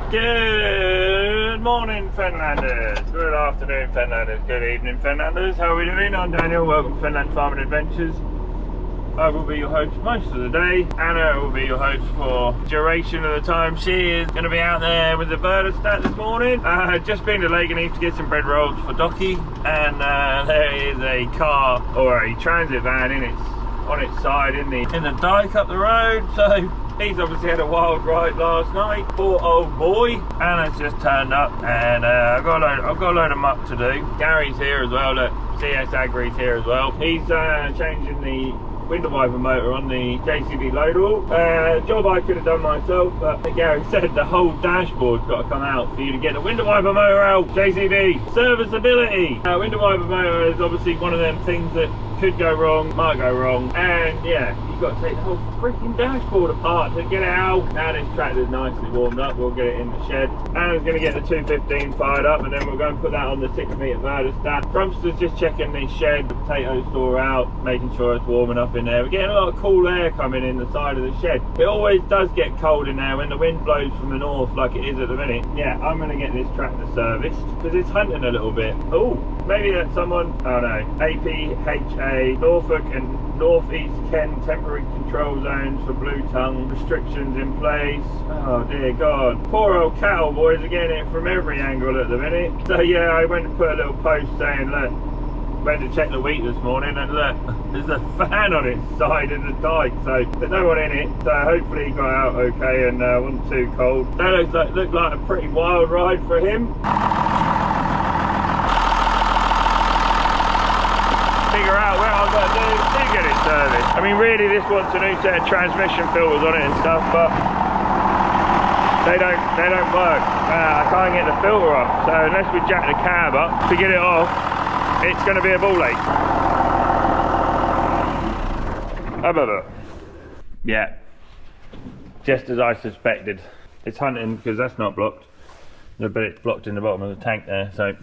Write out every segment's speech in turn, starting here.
Good morning, Fenlanders. Good afternoon, Fenlanders. Good evening, Fenlanders. How are we doing? I'm Daniel. Welcome to Fenland Farming Adventures. I will be your host most of the day. Anna will be your host for duration of the time. She is going to be out there with the Vaderstad this morning. Just been to Lakenheath to get some bread rolls for Docky, and there is a car or a transit van on its side in the dike up the road. So he's obviously had a wild ride last night. Poor old boy. Anna's just turned up, and I've got a load of muck to do. Gary's here as well. Look, CS Agri's here as well. He's changing the window wiper motor on the JCB loader. Job I could have done myself, but Gary said the whole dashboard's got to come out for you to get the window wiper motor out. JCB serviceability. Window wiper motor is obviously one of them things that could go wrong, might go wrong, and yeah, you've got to take the whole freaking dashboard apart to get it out. Now this tractor's nicely warmed up, we'll get it in the shed. Anna's going to get the 215 fired up, and then we'll go and put that on the 6 metre Vaderstad. Grumpster's just checking the shed, the potato store out, making sure it's warm enough in there. We're getting a lot of cool air coming in the side of the shed. It always does get cold in there when the wind blows from the north like it is at the minute. Yeah, I'm going to get this tractor serviced because it's hunting a little bit. Oh, maybe that's someone, oh no, APHA, Norfolk and North East Kent temporary control zones for blue tongue, restrictions in place. Oh dear God, poor old cattle boys are getting it from every angle at the minute. So yeah, I went and put a little post saying, look, went to check the wheat this morning, and look, there's a fan on its side in the dike, so there's no one in it. So hopefully he got out okay and wasn't too cold. That looked like a pretty wild ride for him. Figure out where I've got to get it serviced. I mean, really, this wants a new set of transmission filters on it and stuff, but they don't work. I can't get the filter off, so unless we jack the cab up to get it off, it's going to be a ball ache. How about that? Yeah, just as I suspected. It's hunting because that's not blocked, but it's blocked in the bottom of the tank there, so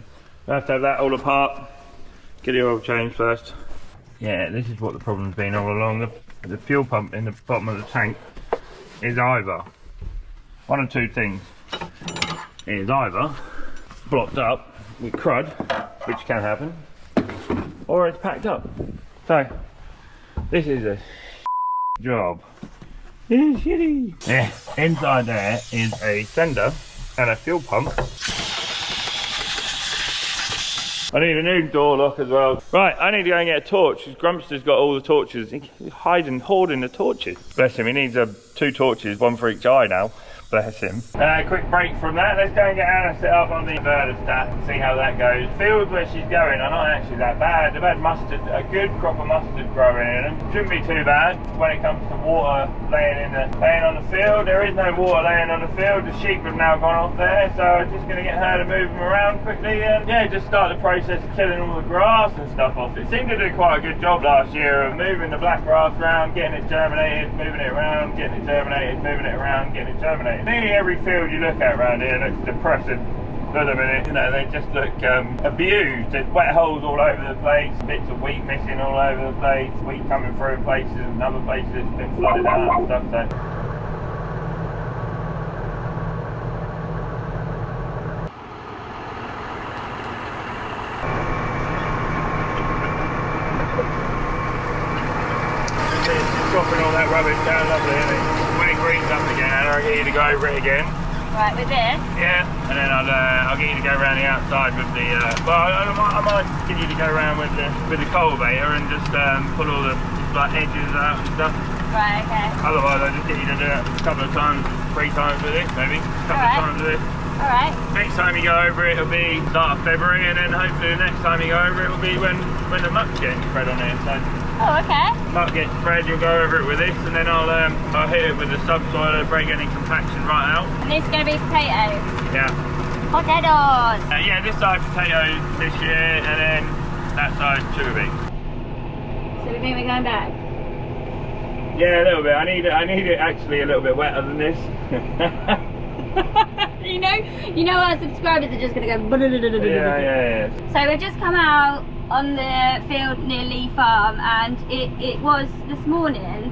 we have to have that all apart. Get the oil changed first. Yeah, this is what the problem's been all along. The fuel pump in the bottom of the tank is either one of two things. It is either blocked up with crud, which can happen, or it's packed up. So this is a job. It is shitty. Yeah, inside there is a fender and a fuel pump. I need a new door lock as well. Right, I need to go and get a torch. Grumpster's got all the torches. He's hoarding the torches. Bless him, he needs 2 torches, one for each eye now. Bless him. Quick break from that. Let's go and get Anna set up on the Vaderstad and see how that goes. Fields where she's going are not actually that bad. They've had mustard, a good crop of mustard growing in them. Shouldn't be too bad when it comes to water laying on the field. There is no water laying on the field. The sheep have now gone off there, so I'm just going to get her to move them around quickly and yeah, just start the process of killing all the grass and stuff off. It seemed to do quite a good job last year of moving the black grass around, getting it germinated, moving it around, getting it germinated, moving it around, getting it germinated. Nearly every field you look at around here looks depressing for the minute. You know, they just look abused. There's wet holes all over the place, bits of wheat missing all over the place, wheat coming through places and other places it's been flooded out and stuff. So just dropping all that rubbish down, lovely, isn't it? When it greens up again, I'll get you to go over it again. Right, with this? Yeah, and then I'll get you to go around the outside with the, well, I might get you to go around with the cultivator and just pull all the like edges out and stuff. Right, okay. Otherwise I'll just get you to do it a couple of times, 3 times with this, maybe. A couple of times with this. Alright. Next time you go over it, it'll be start of February, and then hopefully the next time you go over it will be when the muck's getting spread on it. So oh, okay. Muck gets spread, you'll go over it with this, and then I'll hit it with the subsoil to break any compaction right out. And this is going to be potatoes? Yeah. Potatoes! Yeah, this side potatoes this year, and then that side sugar beets. So we think we're going back? Yeah, a little bit. I need it actually a little bit wetter than this. You know our subscribers are just going to go... Yeah. So we've just come out on the field near Lee Farm, and it was this morning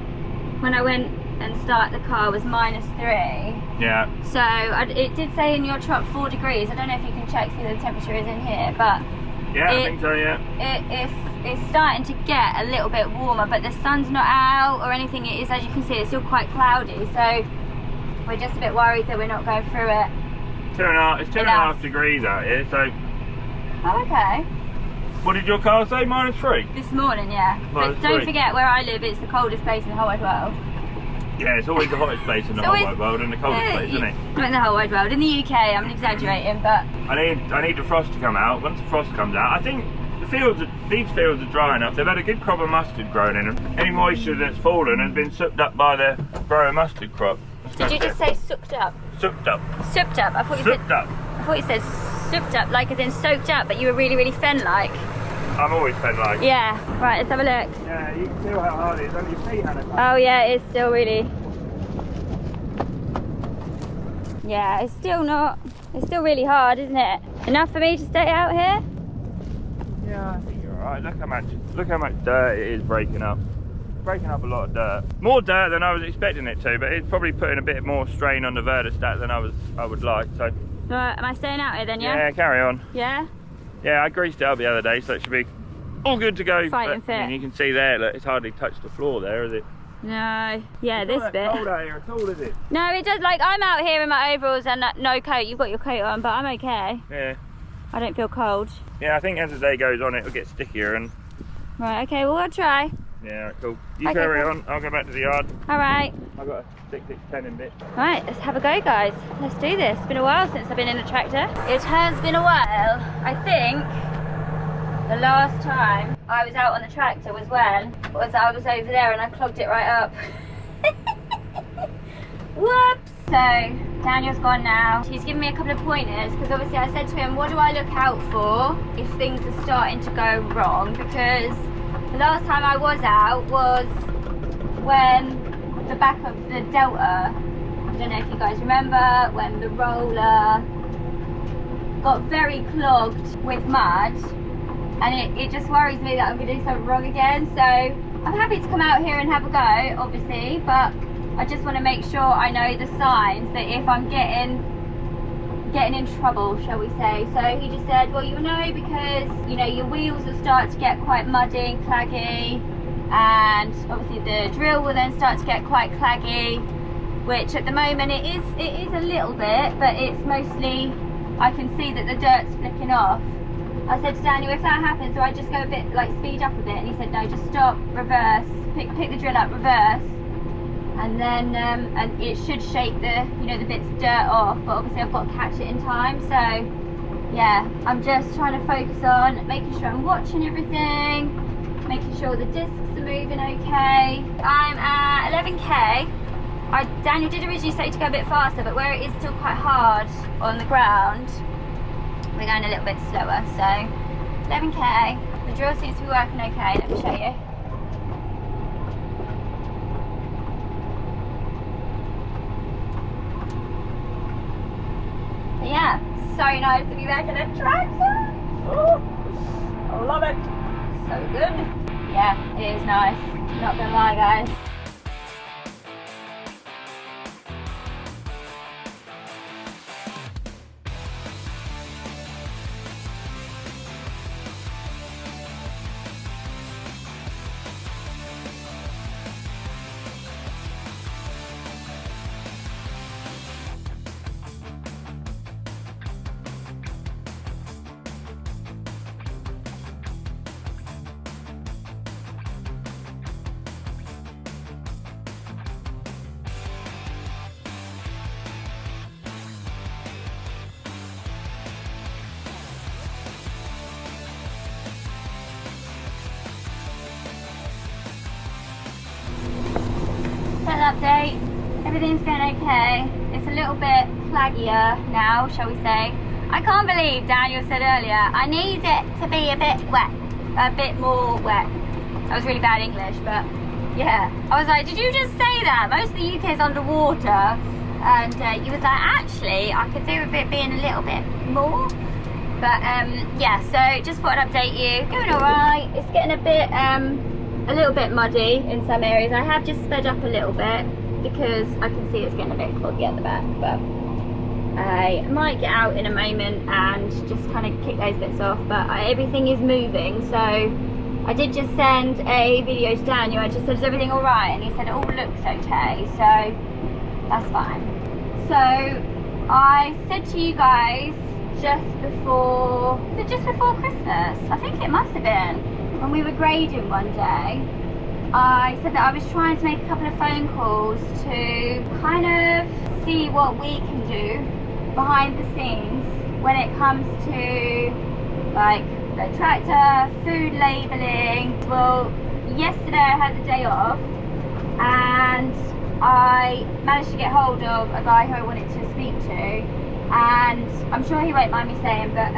when I went and start the car was -3. Yeah. So it did say in your truck 4 degrees. I don't know if you can check see the temperature is in here, but Yeah, I think so, yeah. It's starting to get a little bit warmer, but the sun's not out or anything. It is, as you can see, it's still quite cloudy, so we're just a bit worried that we're not going through it. It's 2.5 degrees out here, so... Oh, okay. What did your car say, -3? This morning, yeah. But don't forget, where I live, it's the coldest place in the whole wide world. Yeah, it's always the hottest place in the whole wide world and the coldest place, isn't it? Not in the whole wide world. In the UK, I'm exaggerating, but... I need the frost to come out. Once the frost comes out, I think these fields are dry enough. They've had a good crop of mustard growing in them. Any moisture that's fallen has been soaked up by the growing mustard crop. Did you just say soaked up? Soaked up. Soaked up. I thought you said soaked up, like as in soaked up, but you were really, really fen-like. I'm always fen-like. Yeah. Right, let's have a look. Yeah, you can feel how hard it is on your feet, Hannah. Oh yeah, it's still really... Yeah, it's still really hard, isn't it? Enough for me to stay out here? Yeah, I think you're alright. Look how much dirt it is breaking up. Breaking up a lot of dirt. More dirt than I was expecting it to, but it's probably putting a bit more strain on the Vaderstad than I would like. So. Right, am I staying out here then? Yeah. Yeah, carry on. Yeah. Yeah, I greased it up the other day, so it should be all good to go. Fighting fit. And you can see there, look, it's hardly touched the floor there, is it? No. Yeah, it's this not bit. Cold out here at all, is it? No, it does. Like I'm out here in my overalls and no coat. You've got your coat on, but I'm okay. Yeah. I don't feel cold. Yeah, I think as the day goes on, it'll get stickier and. Right. Okay. Well, we'll try. Yeah, cool. You carry on. I'll go back to the yard. All right. I've got a 6.10 in bit. Right, let's have a go, guys. Let's do this. It's been a while since I've been in a tractor. It has been a while. I think the last time I was out on the tractor was when I was over there and I clogged it right up. Whoops. So Daniel's gone now. He's given me a couple of pointers because obviously I said to him, what do I look out for if things are starting to go wrong? Because the last time I was out was when the back of the Delta, I don't know if you guys remember, when the roller got very clogged with mud, and it just worries me that I'm going to do something wrong again. So I'm happy to come out here and have a go, obviously, but I just want to make sure I know the signs that if I'm getting in trouble, shall we say. So he just said, well, you'll know because, you know, your wheels will start to get quite muddy and claggy, and obviously the drill will then start to get quite claggy, which at the moment it is a little bit, but it's mostly, I can see that the dirt's flicking off. I said to Daniel, if that happens, do I just go a bit, like speed up a bit? And he said, no, just stop, reverse, pick the drill up, reverse, and then and it should shake the, you know, the bits of dirt off, but obviously I've got to catch it in time. So yeah, I'm just trying to focus on making sure I'm watching everything, making sure the discs are moving okay. I'm at 11k. Daniel did originally say to go a bit faster, but where it is still quite hard on the ground, we're going a little bit slower. So 11k, the drill seems to be working okay. Let me show you. But yeah, so nice to be back in a tractor. Oh, I love it. So good. Yeah, it is nice. Not gonna lie, guys. Update, everything's going okay. It's a little bit claggier now, shall we say. I can't believe Daniel said earlier, I need it to be a bit wet, a bit more wet. That was really bad English, but yeah. I was like, did you just say that? Most of the UK is underwater, and you was like, actually, I could do with it being a little bit more. But yeah, so just thought I'd update you. Going alright. It's getting a little bit muddy in some areas. I have just sped up a little bit, because I can see it's getting a bit cloggy at the back, but I might get out in a moment and just kind of kick those bits off. But everything is moving, so I did just send a video to Daniel. I just said, is everything all right? And he said it all looks okay, so that's fine. So I said to you guys just before Christmas? I think it must have been, when we were grading one day, I said that I was trying to make a couple of phone calls to kind of see what we can do behind the scenes when it comes to like the tractor, food labelling. Well, yesterday I had the day off and I managed to get hold of a guy who I wanted to speak to, and I'm sure he won't mind me saying, but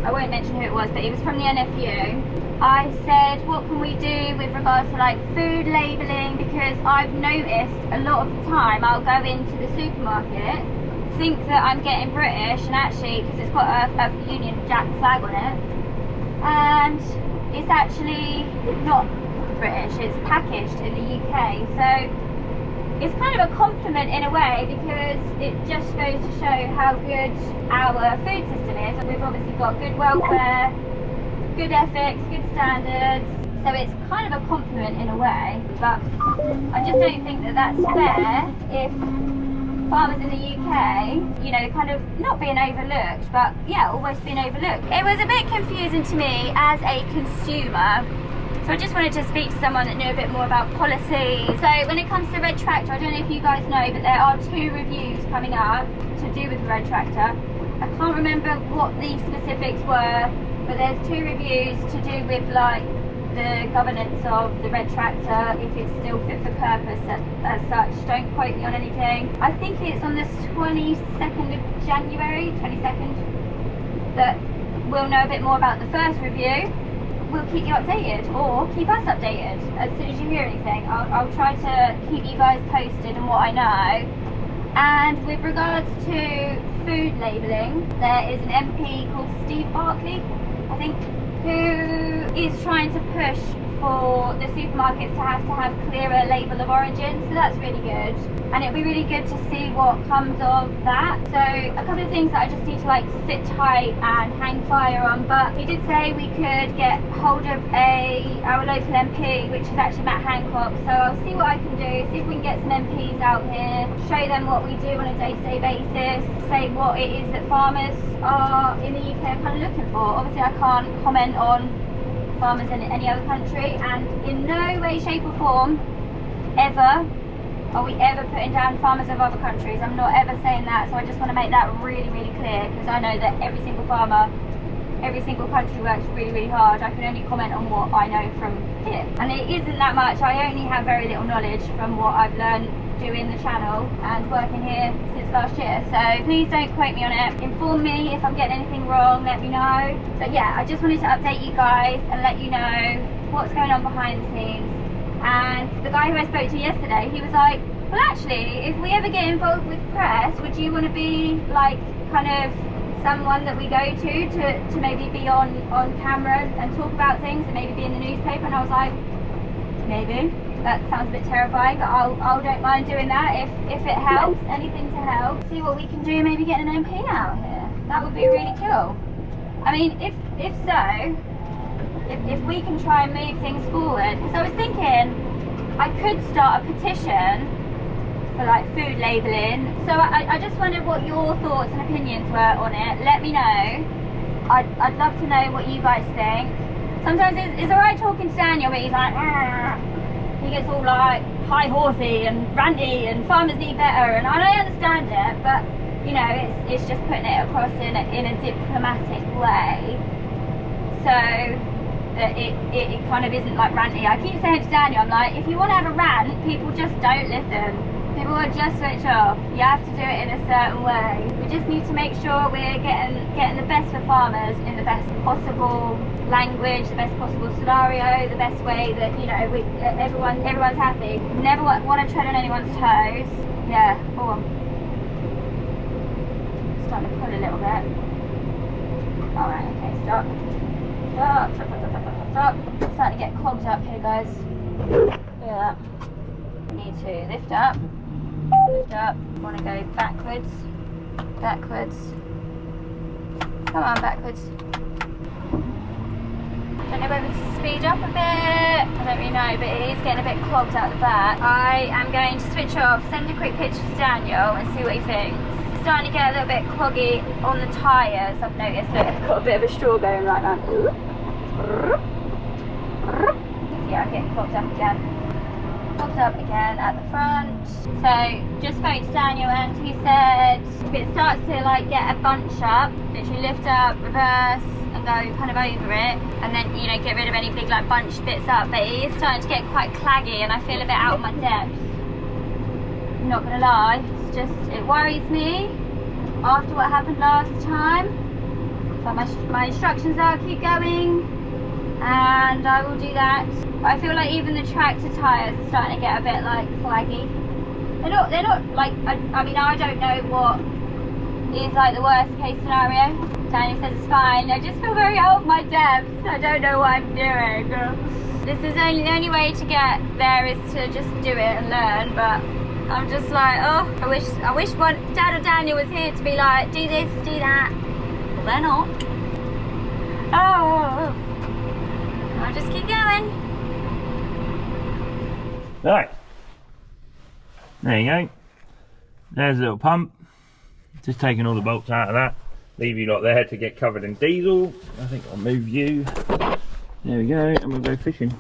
I won't mention who it was, but he was from the NFU. I said, what can we do with regards to like food labelling, because I've noticed a lot of the time I'll go into the supermarket, think that I'm getting British, and actually, because it's got a Union Jack flag on it, and it's actually not British, it's packaged in the UK. So it's kind of a compliment in a way, because it just goes to show how good our food system is. We've obviously got good welfare, good ethics, good standards, so it's kind of a compliment in a way. But I just don't think that that's fair if farmers in the UK, you know, kind of not being overlooked, but yeah, almost being overlooked. It was a bit confusing to me as a consumer. So I just wanted to speak to someone that knew a bit more about policy. So when it comes to Red Tractor, I don't know if you guys know, but there are 2 reviews coming up to do with Red Tractor. I can't remember what the specifics were, but there's 2 reviews to do with like the governance of the Red Tractor, if it's still fit for purpose as such. Don't quote me on anything. I think it's on the 22nd of January, 22nd, that we'll know a bit more about the first review. We'll keep you updated, or keep us updated as soon as you hear anything. I'll try to keep you guys posted on what I know. And with regards to food labelling, there is an MP called Steve Barclay, I think, who is trying to push for the supermarkets to have clearer label of origin, so that's really good. And it'll be really good to see what comes of that. So a couple of things that I just need to like sit tight and hang fire on, but he did say we could get hold of our local MP, which is actually Matt Hancock, so I'll see what I can do, see if we can get some MPs out here, show them what we do on a day-to-day basis, say what it is that farmers are in the UK are kind of looking for. Obviously I can't comment on farmers in any other country, and in no way, shape or form ever are we ever putting down farmers of other countries. I'm not ever saying that, so I just want to make that really, really clear, because I know that every single farmer, every single country works really, really hard. I can only comment on what I know from here, and it isn't that much. I only have very little knowledge from what I've learned doing the channel and working here since last year, so please don't quote me on it. Inform me if I'm getting anything wrong, let me know. But yeah, I just wanted to update you guys and let you know what's going on behind the scenes. And the guy who I spoke to yesterday, he was like, well actually, if we ever get involved with press, would you want to be like kind of someone that we go to maybe be on camera and talk about things and maybe be in the newspaper? And I was like, maybe. That sounds a bit terrifying, but I don't mind doing that if it helps, anything to help. See what we can do, maybe get an MP out here. That would be really cool. I mean, if so, if we can try and move things forward, because I was thinking I could start a petition for like food labelling. So I just wondered what your thoughts and opinions were on it. Let me know. I'd love to know what you guys think. Sometimes it's alright talking to Daniel, but he's like, he gets all like high horsey and ranty and farmers need better, and I understand it, but you know, it's just putting it across in a diplomatic way, so that it kind of isn't like ranty. I keep saying to Daniel, I'm like, if you want to have a rant, people just don't listen. People will just switch off. You have to do it in a certain way. We just need to make sure we're getting the best for farmers in the best possible language, the best possible scenario, the best way that, you know, everyone's happy. Never want to tread on anyone's toes. Yeah, go on. Starting to pull a little bit. Alright, okay, stop. Stop. Starting to get clogged up here, guys. Look at that. Need to lift up. lift up. I want to go backwards. Backwards. Come on, backwards. Don't know whether to speed up a bit. I don't really know, but it is getting a bit clogged out the back. I am going to switch off, send a quick picture to Daniel and see what he thinks. It's starting to get a little bit cloggy on the tyres, I've noticed. Look, it's got a bit of a straw going right now. Yeah, I'm getting clogged up again. Clogged up again at the front. So, just spoke to Daniel and he said if it starts to like get a bunch up, literally lift up, reverse, and go kind of over it, and then, you know, get rid of any big like bunched bits up. But it is starting to get quite claggy and I feel a bit out of my depth. I'm not gonna lie, it's just, it worries me after what happened last time. So my instructions are keep going, and I will do that. But I feel like even the tractor tyres are starting to get a bit like claggy. They're not like, I mean, I don't know what is like the worst case scenario. Daniel says it's fine. I just feel very out of my depth. I don't know what I'm doing. This is the only way to get there is to just do it and learn. But I'm just like, oh, I wish Dad or Daniel was here to be like, do this, do that. Well, they're not. Oh, I'll just keep going. Right. There you go. There's a little pump. Just taking all the bolts out of that. Leave you lot there to get covered in diesel. I think I'll move you. There we go, and we'll go fishing.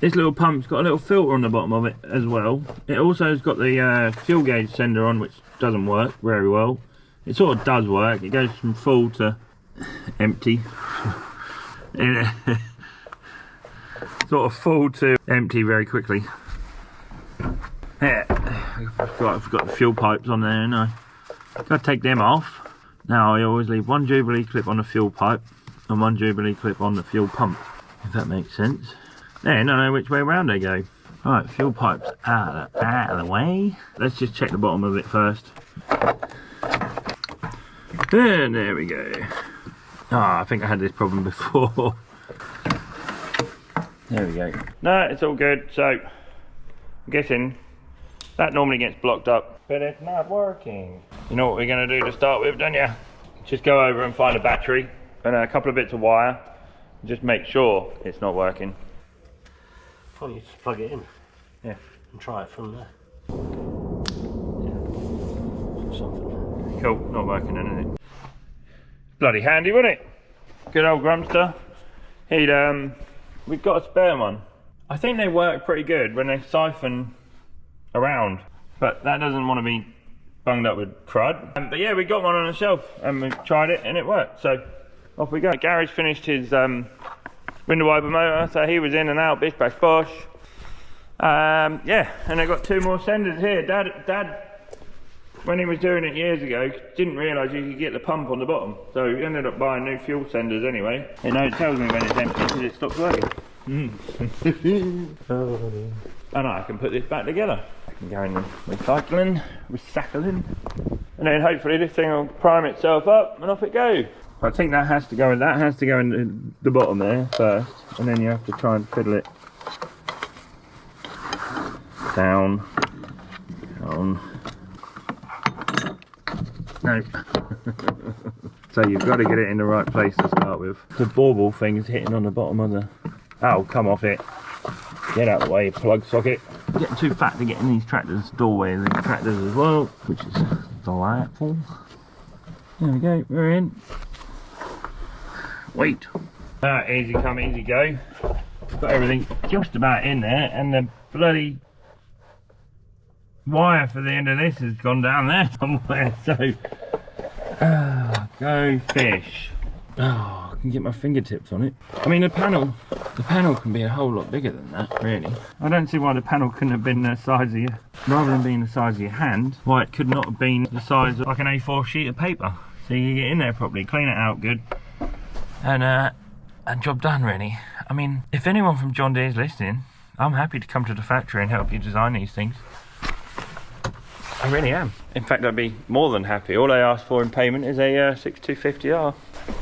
This little pump's got a little filter on the bottom of it as well. It also has got the fuel gauge sender on, which doesn't work very well. It sort of does work. It goes from full to empty. Sort of full to empty very quickly. Yeah, I've got the fuel pipes on there, and I gotta take them off. Now I always leave one Jubilee clip on the fuel pipe and one Jubilee clip on the fuel pump, if that makes sense. Then I know which way around they go. Right, fuel pipes out of the way. Let's just check the bottom of it first. And there we go. Ah, I think I had this problem before. There we go. No, it's all good. So I'm guessing that normally gets blocked up, but it's not working. You know what we're going to do to start with, don't you? Just go over and find a battery and a couple of bits of wire. And just make sure it's not working. Why don't you just plug it in? Yeah. And try it from there. Yeah. Something. Cool, not working then, is it? Bloody handy, wasn't it? Good old Grumster. We've got a spare one. I think they work pretty good when they siphon around, but that doesn't want to be bunged up with crud. But yeah, we got one on the shelf and we tried it and it worked, so off we go. Gary's finished his window wiper motor, so he was in and out, bish bash bosh. Yeah, and I got two more senders here. Dad, when he was doing it years ago, didn't realise you could get the pump on the bottom, so he ended up buying new fuel senders anyway. It tells me when it's empty because it stops working. And I can put this back together. I can go in recycling, and then hopefully this thing will prime itself up and off it goes. I think that has to go in the bottom there first, and then you have to try and fiddle it down. No. So you've got to get it in the right place to start with. The bauble thing is hitting on the bottom of the... That'll come off it. Get out of the way, plug socket. I'm getting too fat to get in these tractors, doorways and tractors as well, which is delightful. There we go, we're in. Wait. Easy come, easy go. Got everything just about in there, and the bloody wire for the end of this has gone down there somewhere, so go fish. Oh, I can get my fingertips on it. I mean, the panel can be a whole lot bigger than that, really. I don't see why the panel couldn't have been the size of your, rather than being the size of your hand, why it could not have been the size of like an A4 sheet of paper. So you get in there properly, clean it out good, and job done, really. I mean, if anyone from John Deere is listening, I'm happy to come to the factory and help you design these things. I really am. In fact, I'd be more than happy. All I ask for in payment is a 6250R.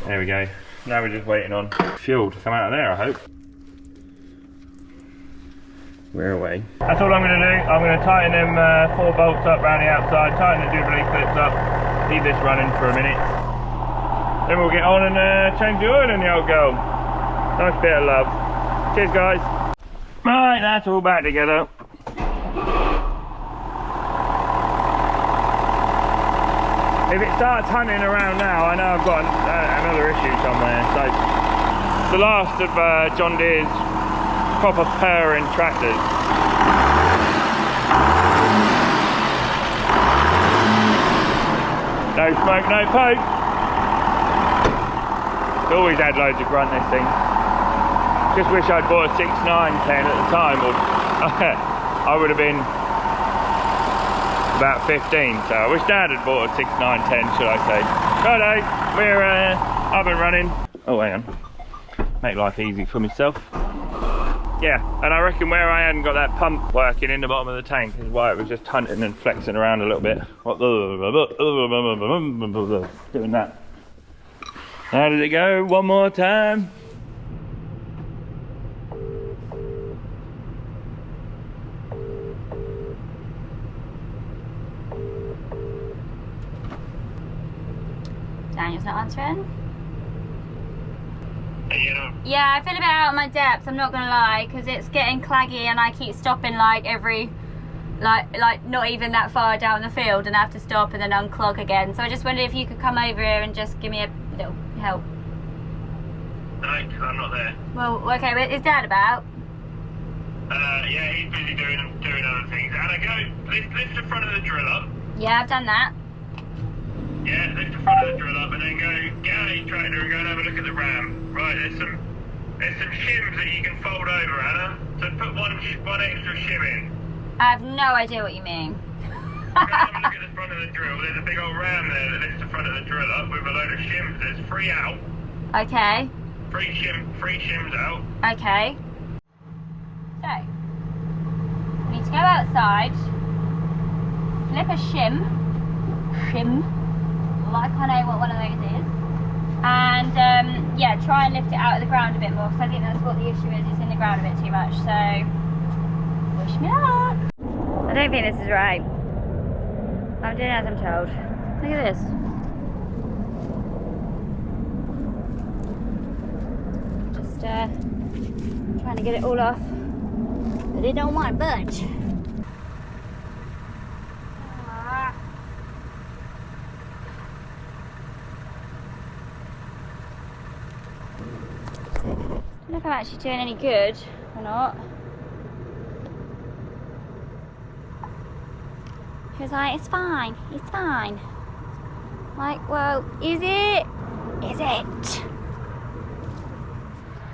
There we go. Now we're just waiting on fuel to come out of there, I hope. we're away. That's all I'm going to do. I'm going to tighten them 4 bolts up around the outside, tighten the Jubilee clips up, leave this running for a minute. Then we'll get on and change the oil in the old girl. Nice bit of love. Cheers guys. Right, that's all back together. If it starts hunting around now, I know I've got another issue somewhere. So, the last of John Deere's proper purring tractors. No smoke, no poke. It's always had loads of grunt, this thing. Just wish I'd bought a 6.910 at the time, or I would have been about 15. So I wish Dad had bought a 6.910, should I say. Righto, we're up and running. Oh, hang on. Make life easy for myself. Yeah, and I reckon where I hadn't got that pump working in the bottom of the tank is why it was just hunting and flexing around a little bit. Doing that. How did it go? One more time. Daniel's not answering. Yeah, I feel a bit out of my depth, I'm not gonna lie, because it's getting claggy and I keep stopping like every, like not even that far down the field, and I have to stop and then unclog again. So I just wondered if you could come over here and just give me a little help. No, I'm not there. Well, okay, but is Dad about? Yeah, he's busy doing other things. Anna, go, lift the front of the drill up. Yeah, I've done that. Yeah, lift the front of the drill up and then go get out your tractor and go and have a look at the ram. Right, there's some shims that you can fold over, Anna. So put one extra shim in. I have no idea what you mean. Go and have a look at the front of the drill. There's a big old ram there that lifts the front of the drill up with a load of shims. There's 3 out. Okay. 3 shims out. Okay. So, we need to go outside, flip a shim, like I know what one of those is, and yeah, try and lift it out of the ground a bit more, because I think that's what the issue is, it's in the ground a bit too much, so wish me luck. I don't think this is right. I'm doing as I'm told. Look at this. Just trying to get it all off, but it don't want to budge. I don't know if I'm actually doing any good or not. He was like, it's fine, it's fine. Like, well, is it? Is it?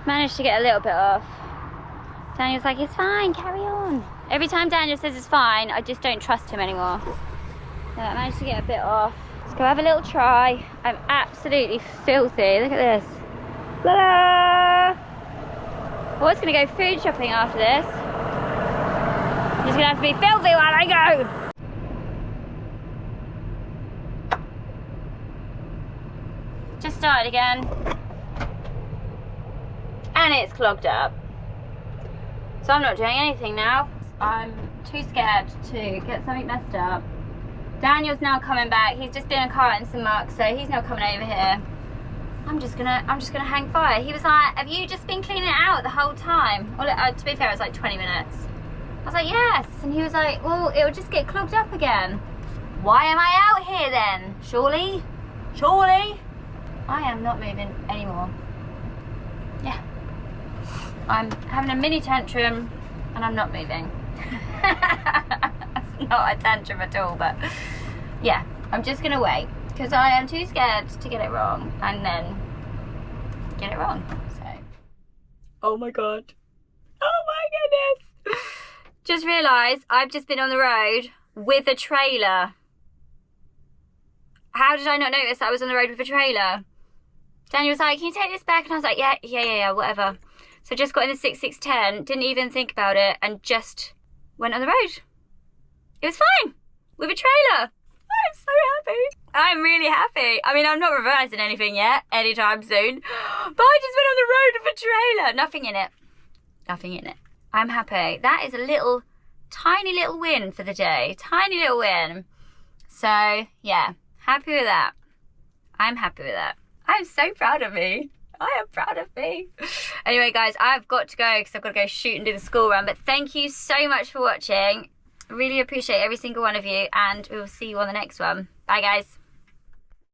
Managed to get a little bit off. Daniel's like, it's fine, carry on. Every time Daniel says it's fine, I just don't trust him anymore. So I managed to get a bit off. Let's go have a little try. I'm absolutely filthy. Look at this. Ta-da! I was going to go food shopping after this. I'm just going to have to be filthy while I go. Just started again. And it's clogged up. So I'm not doing anything now. I'm too scared to get something messed up. Daniel's now coming back. He's just been in a car and some muck, so he's not coming over here. I'm just gonna hang fire. He was like, have you just been cleaning it out the whole time? Well, to be fair, it was like 20 minutes. I was like, yes. And he was like, well, it'll just get clogged up again. Why am I out here then? Surely? Surely? I am not moving anymore. Yeah. I'm having a mini tantrum and I'm not moving. That's not a tantrum at all, but yeah, I'm just gonna wait because I am too scared to get it wrong and then get it wrong. So, oh my god, oh my goodness! Just realised I've just been on the road with a trailer. How did I not notice that I was on the road with a trailer? Daniel was like, can you take this back? And I was like, yeah, whatever. So just got in the 6610, didn't even think about it, and just went on the road. It was fine, with a trailer. I'm so happy. I'm really happy. I mean, I'm not reversing anything yet, anytime soon, but I just went on the road with a trailer. Nothing in it. Nothing in it. I'm happy. That is a little, tiny little win for the day. Tiny little win. So, yeah, happy with that. I'm happy with that. I'm so proud of me. I am proud of me. Anyway, guys, I've got to go because I've got to go shoot and do the school run. But thank you so much for watching. Really appreciate every single one of you. And we will see you on the next one. Bye, guys.